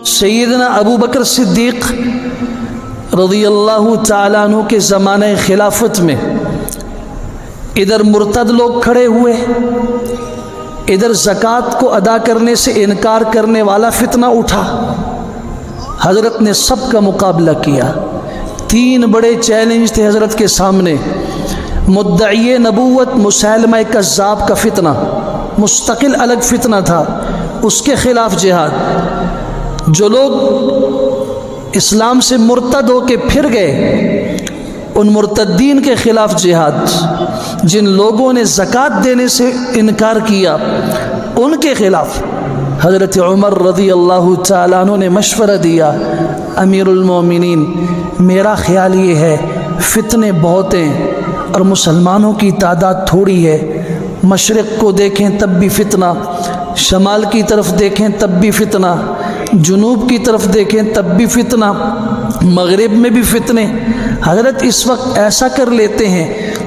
سیدنا ابو بکر صدیق رضی اللہ تعالیٰ عنہ کے زمانہ خلافت میں ادھر مرتد لوگ کھڑے ہوئے، ادھر زکوٰۃ کو ادا کرنے سے انکار کرنے والا فتنہ اٹھا۔ حضرت نے سب کا مقابلہ کیا۔ 3 بڑے چیلنج تھے حضرت کے سامنے۔ مدعی نبوت مسیلمہ کذاب کا فتنہ، مستقل الگ فتنہ تھا، اس کے خلاف جہاد۔ جو لوگ اسلام سے مرتد ہو کے پھر گئے، ان مرتدین کے خلاف جہاد۔ جن لوگوں نے زکوٰۃ دینے سے انکار کیا، ان کے خلاف حضرت عمر رضی اللہ تعالیٰ عنہ نے مشورہ دیا، امیر المومنین میرا خیال یہ ہے فتنے بہت ہیں اور مسلمانوں کی تعداد تھوڑی ہے۔ مشرق کو دیکھیں تب بھی فتنہ، شمال کی طرف دیکھیں تب بھی فتنہ، جنوب کی طرف دیکھیں تب بھی فتنہ، مغرب میں بھی فتنے۔ حضرت اس وقت ایسا کر لیتے ہیں،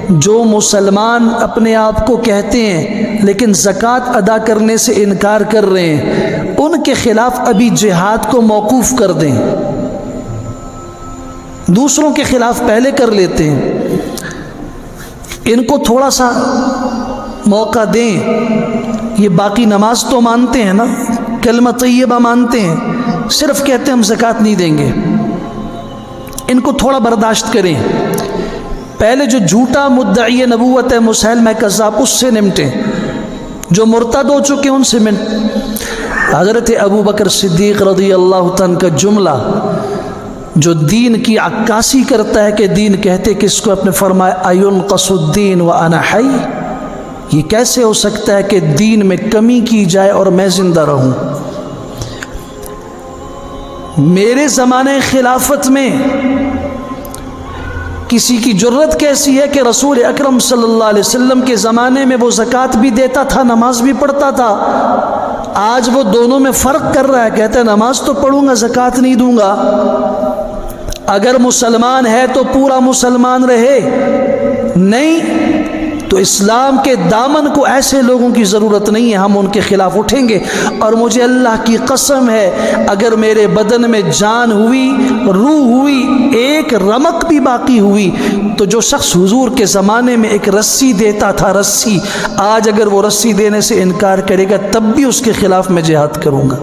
جو مسلمان اپنے آپ کو کہتے ہیں لیکن زکوٰۃ ادا کرنے سے انکار کر رہے ہیں، ان کے خلاف ابھی جہاد کو موقوف کر دیں، دوسروں کے خلاف پہلے کر لیتے ہیں، ان کو تھوڑا سا موقع دیں۔ یہ باقی نماز تو مانتے ہیں نا، کلمہ طیبہ مانتے ہیں، صرف کہتے ہیں ہم زکوٰۃ نہیں دیں گے، ان کو تھوڑا برداشت کریں۔ پہلے جو جھوٹا مدعی نبوت ہے مسیلمہ کذاب، اس سے نمٹیں، جو مرتد ہو چکے ان سے حضرت ابو بکر صدیق رضی اللہ عنہ کا جملہ جو دین کی عکاسی کرتا ہے کہ دین کہتے کس کو، اپنے فرمایا اَيُنْقَصُ الدِّينُ وَأَنَا حَيٌّ، یہ کیسے ہو سکتا ہے کہ دین میں کمی کی جائے اور میں زندہ رہوں۔ میرے زمانے خلافت میں کسی کی جرت کیسی ہے کہ رسول اکرم صلی اللہ علیہ وسلم کے زمانے میں وہ زکوٰۃ بھی دیتا تھا، نماز بھی پڑھتا تھا، آج وہ دونوں میں فرق کر رہا ہے، کہتا ہے نماز تو پڑھوں گا زکوٰۃ نہیں دوں گا۔ اگر مسلمان ہے تو پورا مسلمان رہے، نہیں تو اسلام کے دامن کو ایسے لوگوں کی ضرورت نہیں ہے، ہم ان کے خلاف اٹھیں گے۔ اور مجھے اللہ کی قسم ہے اگر میرے بدن میں جان ہوئی، روح ہوئی، ایک رمق بھی باقی ہوئی، تو جو شخص حضور کے زمانے میں ایک رسی دیتا تھا، رسی، آج اگر وہ رسی دینے سے انکار کرے گا تب بھی اس کے خلاف میں جہاد کروں گا۔